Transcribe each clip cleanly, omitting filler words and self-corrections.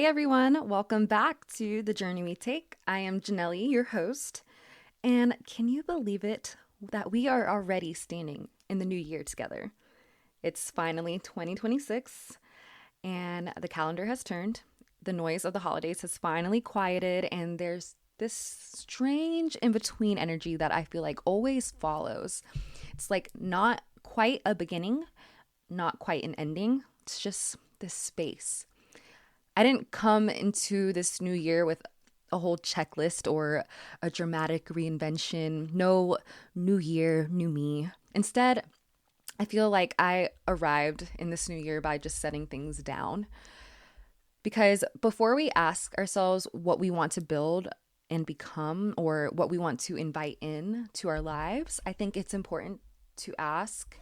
Hey everyone, welcome back to The Journey We Take. I am Janelli, your host, and can you believe it that we are already standing in the new year together? It's finally 2026 and the calendar has turned. The noise of the holidays has finally quieted, and there's this strange in between energy that I feel like always follows. It's like not quite a beginning, not quite an ending. It's just this space. I didn't come into this new year with a whole checklist or a dramatic reinvention. No new year, new me. Instead, I feel like I arrived in this new year by just setting things down. Because before we ask ourselves what we want to build and become or what we want to invite in to our lives, I think it's important to ask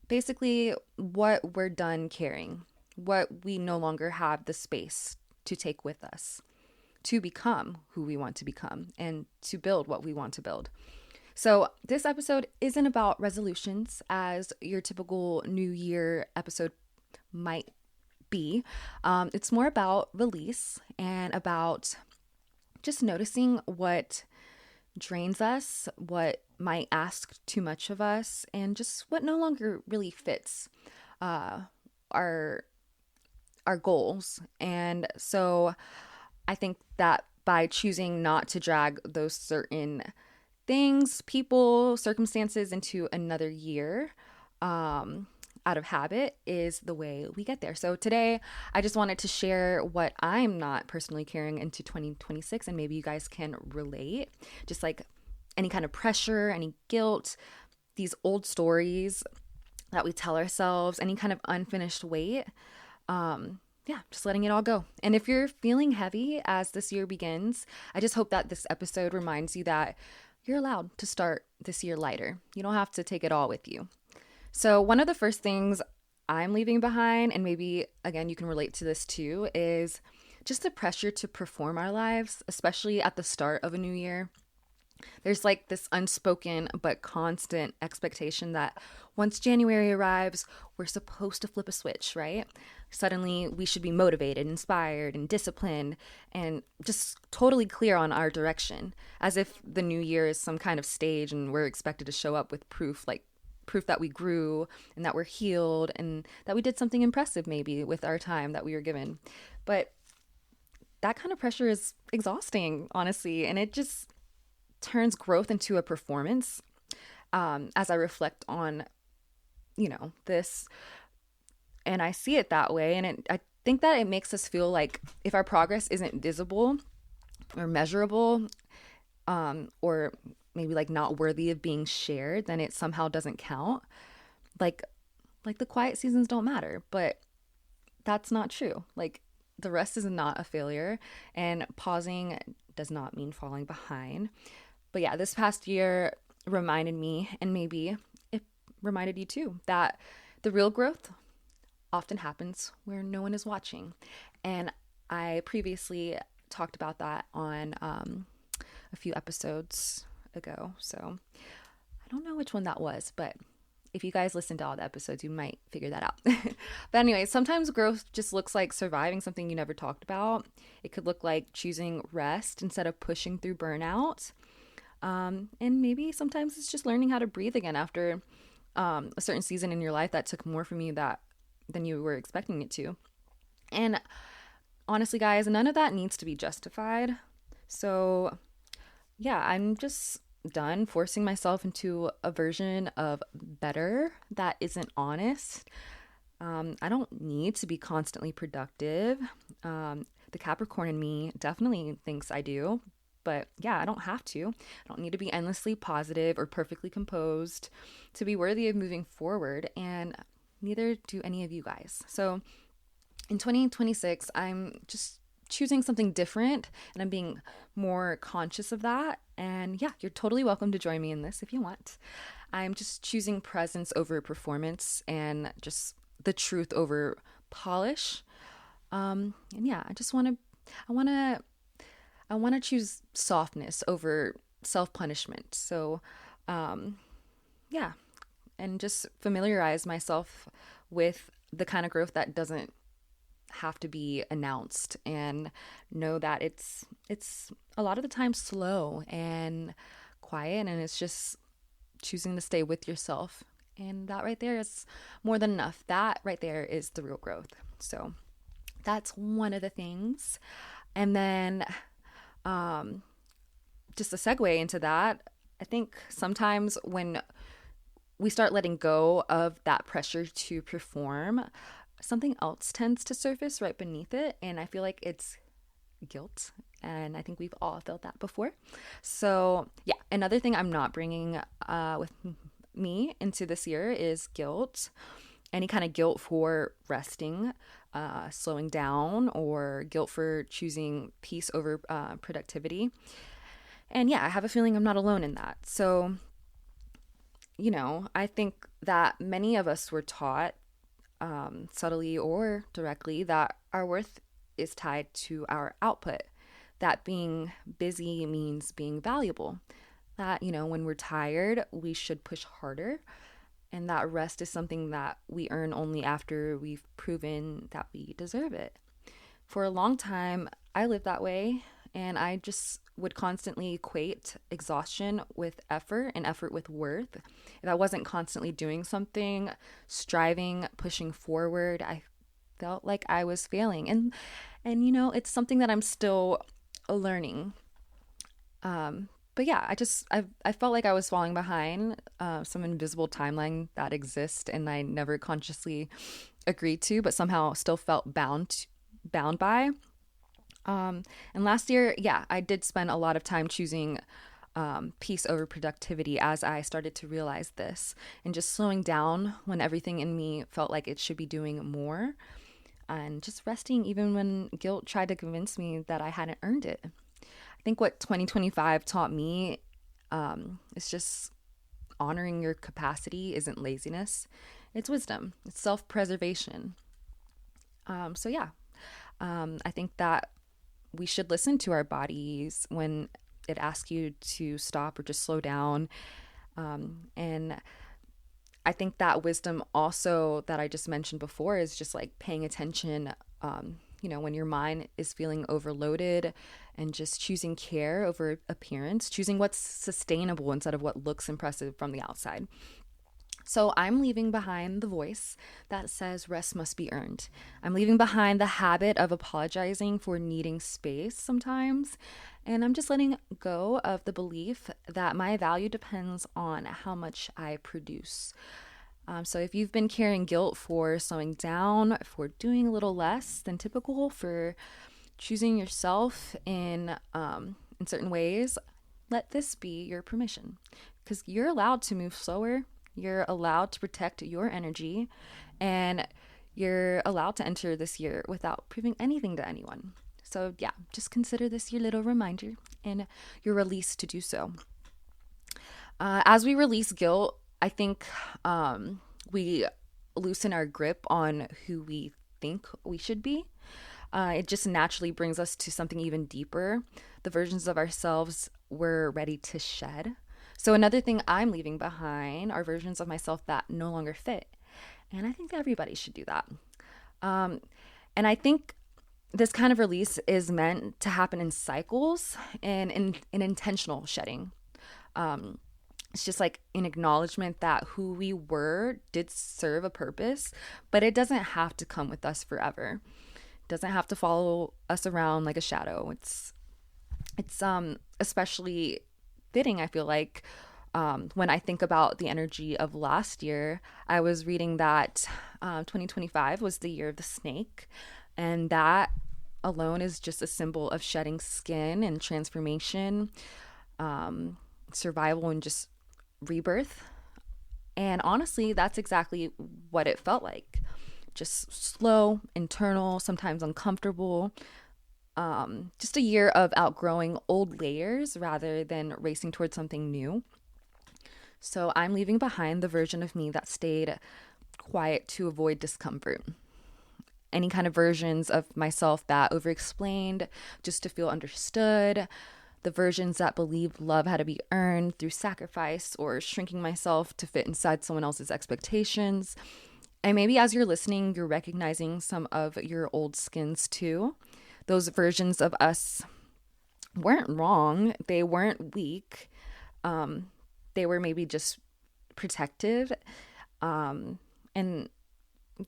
basically what we're done carrying, what we no longer have the space to take with us to become who we want to become and to build what we want to build. So, this episode isn't about resolutions as your typical New Year episode might be. It's more about release and about just noticing what drains us, what might ask too much of us, and just what no longer really fits our our goals. And so I think that by choosing not to drag those certain things, people, circumstances into another year, out of habit is the way we get there. So today, I just wanted to share what I'm not personally carrying into 2026, and maybe you guys can relate. Just like any kind of pressure, any guilt, these old stories that we tell ourselves, any kind of unfinished weight. Yeah, just letting it all go. And if you're feeling heavy as this year begins, I just hope that this episode reminds you that you're allowed to start this year lighter. You don't have to take it all with you. So, one of the first things I'm leaving behind, and maybe again you can relate to this too, is just the pressure to perform our lives, especially at the start of a new year. There's like this unspoken but constant expectation that once January arrives, we're supposed to flip a switch, right? Suddenly we should be motivated, inspired, and disciplined, and just totally clear on our direction, as if the new year is some kind of stage and we're expected to show up with proof, like proof that we grew and that we're healed and that we did something impressive maybe with our time that we were given. But that kind of pressure is exhausting, honestly, and it just turns growth into a performance. As I reflect on, this, and I see it that way, and I think that it makes us feel like if our progress isn't visible or measurable, or maybe like not worthy of being shared, then it somehow doesn't count. Like, like the quiet seasons don't matter, but that's not true. Like the rest is not a failure, and pausing does not mean falling behind. But yeah, this past year reminded me, and maybe it reminded you too, that the real growth often happens where no one is watching. And I previously talked about that on a few episodes ago. So I don't know which one that was, but if you guys listen to all the episodes, you might figure that out. But anyway, sometimes growth just looks like surviving something you never talked about. It could look like choosing rest instead of pushing through burnout. And maybe sometimes it's just learning how to breathe again after a certain season in your life that took more from you than you were expecting it to. And honestly, guys, none of that needs to be justified. So yeah, I'm just done forcing myself into a version of better that isn't honest. I don't need to be constantly productive. The Capricorn in me definitely thinks I do, but yeah, I don't have to. I don't need to be endlessly positive or perfectly composed to be worthy of moving forward, and neither do any of you guys. So in 2026, I'm just choosing something different and I'm being more conscious of that. And yeah, you're totally welcome to join me in this if you want. I'm just choosing presence over performance and just the truth over polish. And yeah, I want to, I want to choose softness over self punishment. So, yeah, and just familiarize myself with the kind of growth that doesn't have to be announced, and know that it's a lot of the time slow and quiet, and it's just choosing to stay with yourself. And that right there is more than enough. That right there is the real growth. So that's one of the things. And then just a segue into that, I think sometimes when we start letting go of that pressure to perform, something else tends to surface right beneath it. And I feel like it's guilt. And I think we've all felt that before. So, yeah, another thing I'm not bringing with me into this year is guilt. Any kind of guilt for resting, slowing down, or guilt for choosing peace over productivity. And yeah, I have a feeling I'm not alone in that. So, I think that many of us were taught, subtly or directly, that our worth is tied to our output, that being busy means being valuable, that, when we're tired, we should push harder, and that rest is something that we earn only after we've proven that we deserve it. For a long time, I lived that way, and I just would constantly equate exhaustion with effort and effort with worth. If I wasn't constantly doing something, striving, pushing forward, I felt like I was failing. And it's something that I'm still learning. But yeah, I felt like I was falling behind some invisible timeline that exists, and I never consciously agreed to, but somehow still felt bound by. And last year, yeah, I did spend a lot of time choosing peace over productivity as I started to realize this, and just slowing down when everything in me felt like it should be doing more, and just resting even when guilt tried to convince me that I hadn't earned it. I think what 2025 taught me is just honoring your capacity isn't laziness, it's wisdom, it's self-preservation. So yeah, I think that we should listen to our bodies when it asks you to stop or just slow down. And I think that wisdom also that I just mentioned before is just like paying attention, when your mind is feeling overloaded, and just choosing care over appearance, choosing what's sustainable instead of what looks impressive from the outside. So I'm leaving behind the voice that says rest must be earned. I'm leaving behind the habit of apologizing for needing space sometimes. And I'm just letting go of the belief that my value depends on how much I produce. So if you've been carrying guilt for slowing down, for doing a little less than typical, for choosing yourself in certain ways, let this be your permission. Because you're allowed to move slower. You're allowed to protect your energy, and you're allowed to enter this year without proving anything to anyone. So yeah, just consider this your little reminder and your release to do so. As we release guilt, I think we loosen our grip on who we think we should be. It just naturally brings us to something even deeper, the versions of ourselves we're ready to shed. So another thing I'm leaving behind are versions of myself that no longer fit. And I think everybody should do that. And I think this kind of release is meant to happen in cycles and in intentional shedding. It's just like an acknowledgement that who we were did serve a purpose, but it doesn't have to come with us forever. It doesn't have to follow us around like a shadow. It's especially fitting, I feel like, when I think about the energy of last year. I was reading that 2025 was the year of the snake, and that alone is just a symbol of shedding skin and transformation, survival, and just rebirth. And honestly, that's exactly what it felt like. Just slow, internal, sometimes uncomfortable. Just a year of outgrowing old layers rather than racing towards something new. So I'm leaving behind the version of me that stayed quiet to avoid discomfort. Any kind of versions of myself that overexplained just to feel understood. The versions that believed love had to be earned through sacrifice or shrinking myself to fit inside someone else's expectations. And maybe as you're listening, you're recognizing some of your old skins too. Those versions of us weren't wrong, they weren't weak. Um, they were maybe just protective. And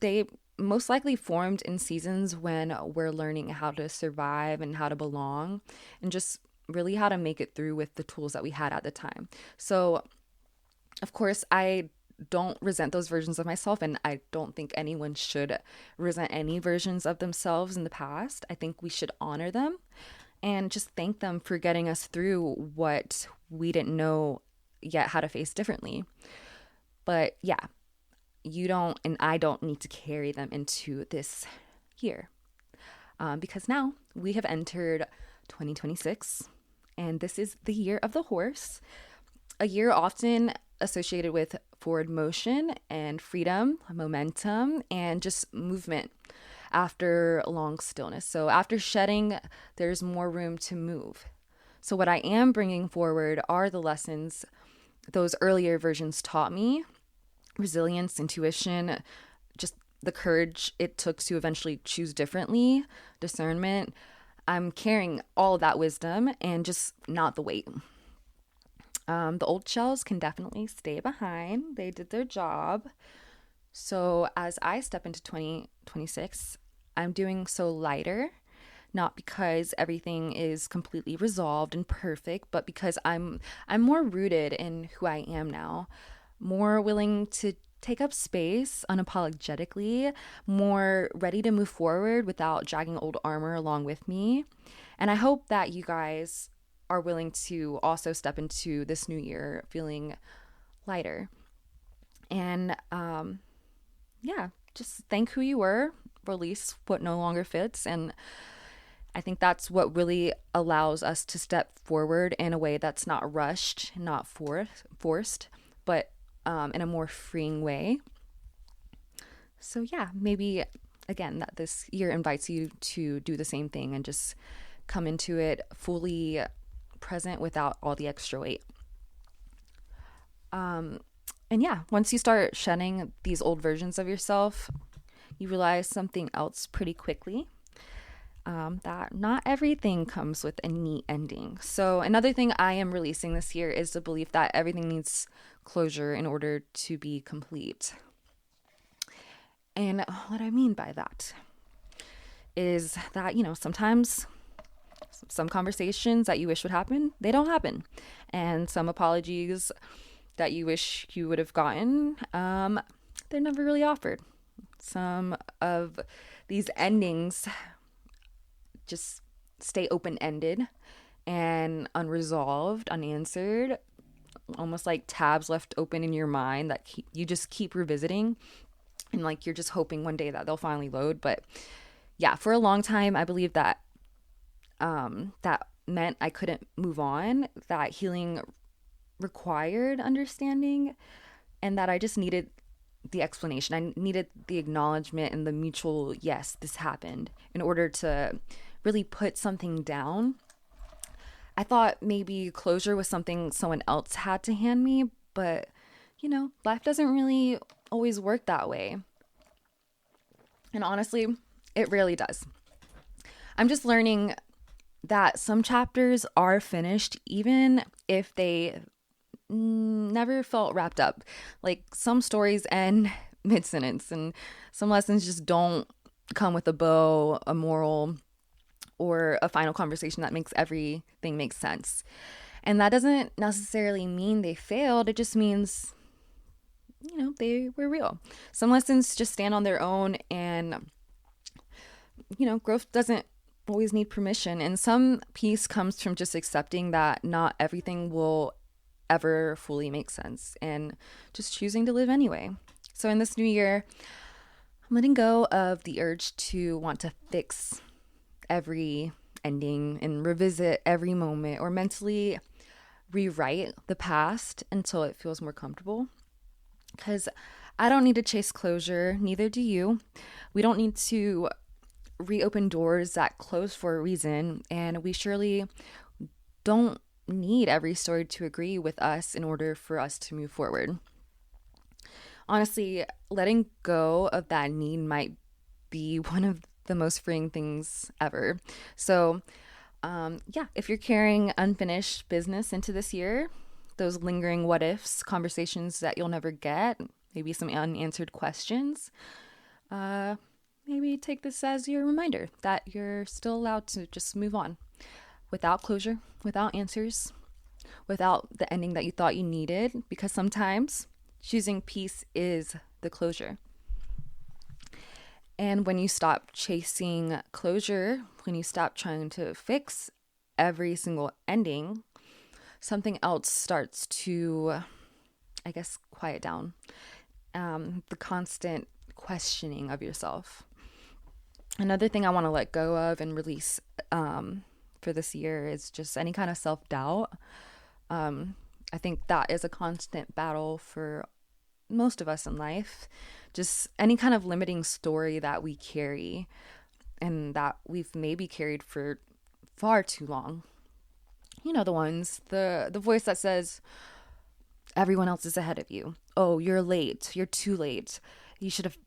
they most likely formed in seasons when we're learning how to survive and how to belong and just really how to make it through with the tools that we had at the time. So, of course, I don't resent those versions of myself, and I don't think anyone should resent any versions of themselves in the past. I think we should honor them and just thank them for getting us through what we didn't know yet how to face differently. But yeah, you don't and I don't need to carry them into this year, because now we have entered 2026, and this is the year of the horse, a year often associated with forward motion and freedom, momentum, and just movement after long stillness. So after shedding, there's more room to move. So what I am bringing forward are the lessons those earlier versions taught me: resilience, intuition, just the courage it took to eventually choose differently, discernment. I'm carrying all of that wisdom and just not the weight. The old shells can definitely stay behind. They did their job. So as I step into 2026, I'm doing so lighter, not because everything is completely resolved and perfect, but because I'm more rooted in who I am now, more willing to take up space unapologetically, more ready to move forward without dragging old armor along with me. And I hope that you guys are willing to also step into this new year feeling lighter. And yeah, just thank who you were, release what no longer fits. And I think that's what really allows us to step forward in a way that's not rushed, not forced, but in a more freeing way. So yeah, maybe again that this year invites you to do the same thing and just come into it fully present without all the extra weight. And yeah, once you start shedding these old versions of yourself, you realize something else pretty quickly, that not everything comes with a neat ending. So another thing I am releasing this year is the belief that everything needs closure in order to be complete. And what I mean by that is that, sometimes some conversations that you wish would happen, they don't happen. And some apologies that you wish you would have gotten, they're never really offered. Some of these endings just stay open-ended and unresolved, unanswered, almost like tabs left open in your mind that you just keep revisiting, and like you're just hoping one day that they'll finally load. But yeah, for a long time I believed that that meant I couldn't move on, that healing required understanding, and that I just needed the explanation. I needed the acknowledgement and the mutual yes, this happened, in order to really put something down. I thought maybe closure was something someone else had to hand me, but life doesn't really always work that way. And honestly, it really does. I'm just learning that some chapters are finished even if they never felt wrapped up. Like some stories end mid-sentence, and some lessons just don't come with a bow, a moral, or a final conversation that makes everything make sense. And that doesn't necessarily mean they failed. It just means, they were real. Some lessons just stand on their own, and, growth doesn't always need permission. And some peace comes from just accepting that not everything will ever fully make sense and just choosing to live anyway. So in this new year, I'm letting go of the urge to want to fix every ending and revisit every moment or mentally rewrite the past until it feels more comfortable. Because I don't need to chase closure, neither do you. We don't need to reopen doors that closed for a reason, and we surely don't need every story to agree with us in order for us to move forward. Honestly, letting go of that need might be one of the most freeing things ever. So, yeah, if you're carrying unfinished business into this year, those lingering what ifs, conversations that you'll never get, maybe some unanswered questions, uh, maybe take this as your reminder that you're still allowed to just move on without closure, without answers, without the ending that you thought you needed, because sometimes choosing peace is the closure. And when you stop chasing closure, when you stop trying to fix every single ending, something else starts to, I guess, quiet down. The constant questioning of yourself. Another thing I want to let go of and release for this year is just any kind of self doubt. I think that is a constant battle for most of us in life. Just any kind of limiting story that we carry and that we've maybe carried for far too long. You know, the ones, the voice that says everyone else is ahead of you. Oh, you're late. You're too late. You should have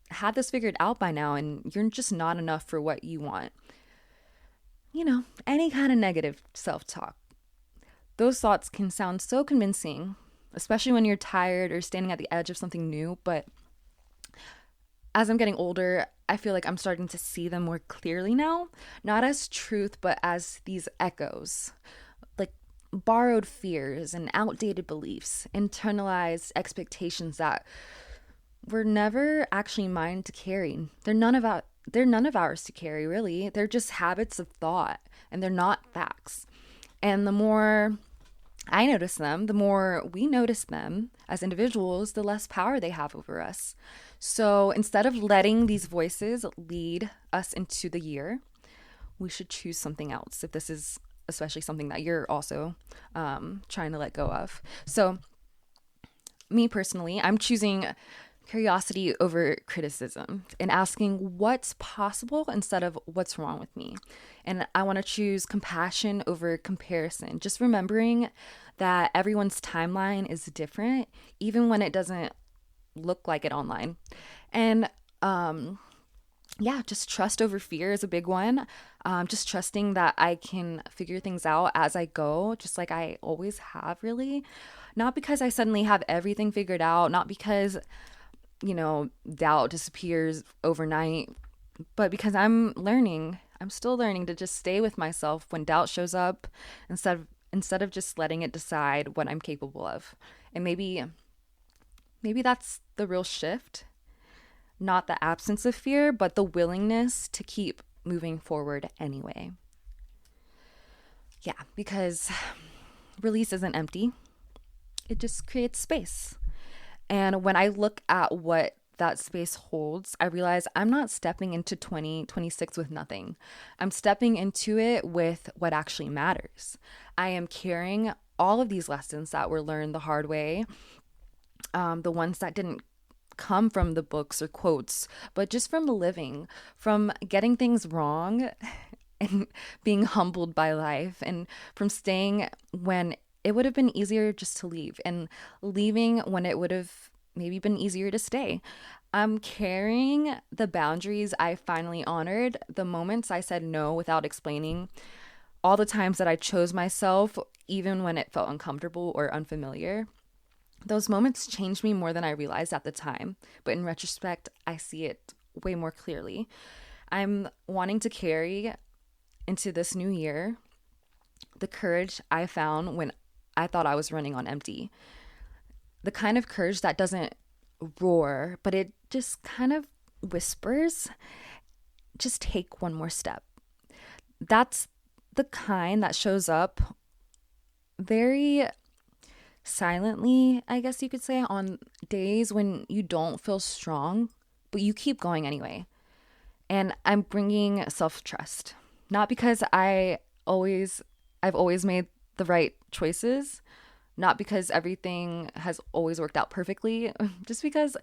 had this figured out by now, and you're just not enough for what you want. You know, any kind of negative self-talk. Those thoughts can sound so convincing, especially when you're tired or standing at the edge of something new, but as I'm getting older, I feel like I'm starting to see them more clearly now, not as truth, but as these echoes, like borrowed fears and outdated beliefs, internalized expectations that were never actually mine to carry. They're none of ours to carry, really. They're just habits of thought, and they're not facts. And the more I notice them, the more we notice them as individuals, the less power they have over us. So instead of letting these voices lead us into the year, we should choose something else if this is especially something that you're also trying to let go of. So me personally, I'm choosing curiosity over criticism and asking what's possible instead of what's wrong with me. And I want to choose compassion over comparison, just remembering that everyone's timeline is different, even when it doesn't look like it online. And yeah, just trust over fear is a big one. Just trusting that I can figure things out as I go, just like I always have, really. Not because I suddenly have everything figured out, not because doubt disappears overnight, but because I'm still learning to just stay with myself when doubt shows up instead of just letting it decide what I'm capable of. And maybe that's the real shift, not the absence of fear, but the willingness to keep moving forward anyway. Yeah, because release isn't empty. It just creates space. And when I look at what that space holds, I realize I'm not stepping into 2026 with nothing. I'm stepping into it with what actually matters. I am carrying all of these lessons that were learned the hard way, the ones that didn't come from the books or quotes, but just from living, from getting things wrong and being humbled by life, and from staying when it would have been easier just to leave, and leaving when it would have maybe been easier to stay. I'm carrying the boundaries I finally honored, the moments I said no without explaining, all the times that I chose myself, even when it felt uncomfortable or unfamiliar. Those moments changed me more than I realized at the time, but in retrospect, I see it way more clearly. I'm wanting to carry into this new year the courage I found when I thought I was running on empty. The kind of courage that doesn't roar, but it just kind of whispers, just take one more step. That's the kind that shows up very silently, I guess you could say, on days when you don't feel strong, but you keep going anyway. And I'm bringing self-trust, not because I've always made the right choices, not because everything has always worked out perfectly, just because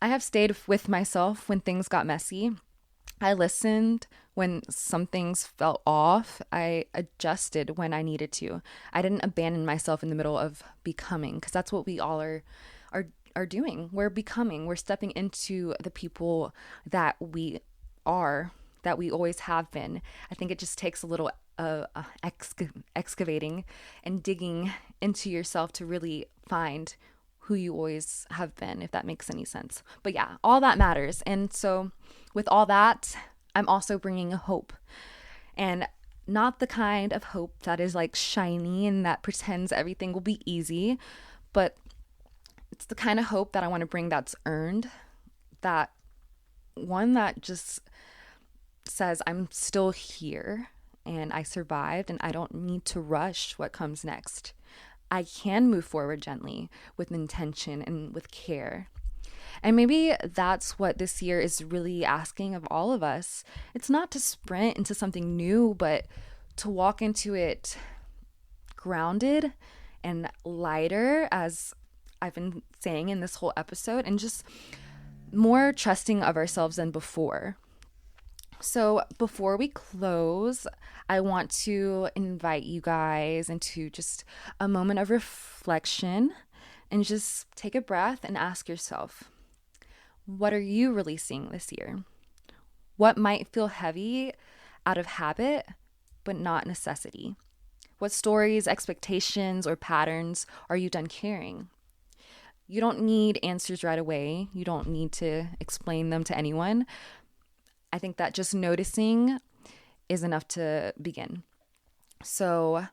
I have stayed with myself when things got messy. I listened when some things felt off. I adjusted when I needed to. I didn't abandon myself in the middle of becoming, because that's what we all are are doing. We're becoming, we're stepping into the people that we are, that we always have been. I think it just takes a little excavating and digging into yourself to really find who you always have been, if that makes any sense. But yeah, all that matters. And so with all that, I'm also bringing hope. And not the kind of hope that is like shiny and that pretends everything will be easy, but it's the kind of hope that I want to bring that's earned, that one that just says I'm still here and I survived and I don't need to rush what comes next. I can move forward gently with intention and with care. And maybe that's what this year is really asking of all of us. It's not to sprint into something new, but to walk into it grounded and lighter, as I've been saying in this whole episode, and just more trusting of ourselves than before. So before we close, I want to invite you guys into just a moment of reflection and just take a breath and ask yourself, what are you releasing this year? What might feel heavy out of habit, but not necessity? What stories, expectations, or patterns are you done carrying? You don't need answers right away. You don't need to explain them to anyone. I think that just noticing is enough to begin. So,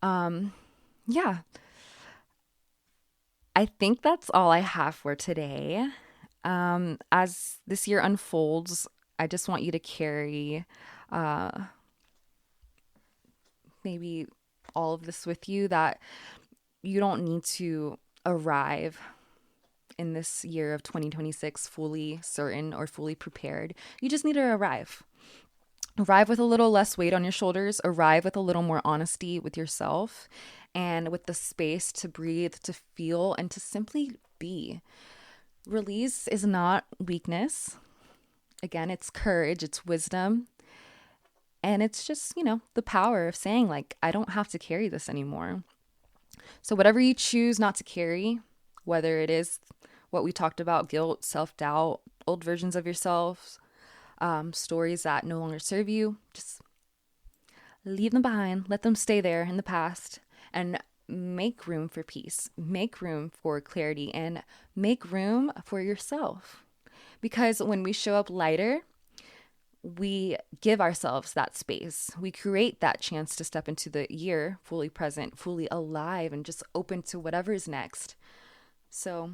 yeah, I think that's all I have for today. As this year unfolds, I just want you to carry maybe all of this with you, that you don't need to arrive in this year of 2026 fully certain or fully prepared. You just need to arrive. Arrive with a little less weight on your shoulders, arrive with a little more honesty with yourself, and with the space to breathe, to feel, and to simply be. Release is not weakness. Again, it's courage, it's wisdom. And it's just, the power of saying, like, I don't have to carry this anymore. So whatever you choose not to carry, whether it is what we talked about, guilt, self-doubt, old versions of yourself, stories that no longer serve you, just leave them behind, let them stay there in the past, and make room for peace, make room for clarity, and make room for yourself. Because when we show up lighter, we give ourselves that space. We create that chance to step into the year fully present, fully alive, and just open to whatever is next. So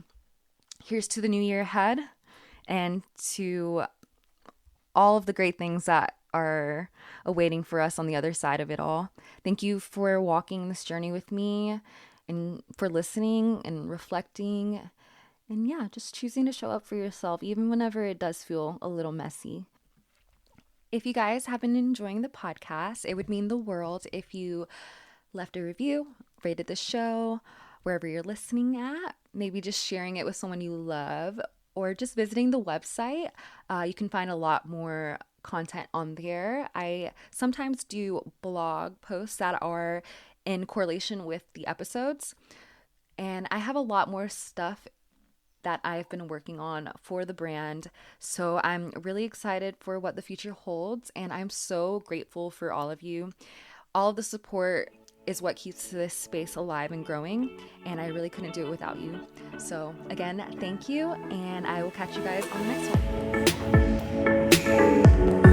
here's to the new year ahead and to all of the great things that are awaiting for us on the other side of it all. Thank you for walking this journey with me and for listening and reflecting and just choosing to show up for yourself, even whenever it does feel a little messy. If you guys have been enjoying the podcast, it would mean the world if you left a review, rated the show, wherever you're listening at, maybe just sharing it with someone you love, or just visiting the website. You can find a lot more content on there. I sometimes do blog posts that are in correlation with the episodes, and I have a lot more stuff that I've been working on for the brand. So I'm really excited for what the future holds, and I'm so grateful for all of you. All of the support is what keeps this space alive and growing, and I really couldn't do it without you. So again, thank you, and I will catch you guys on the next one.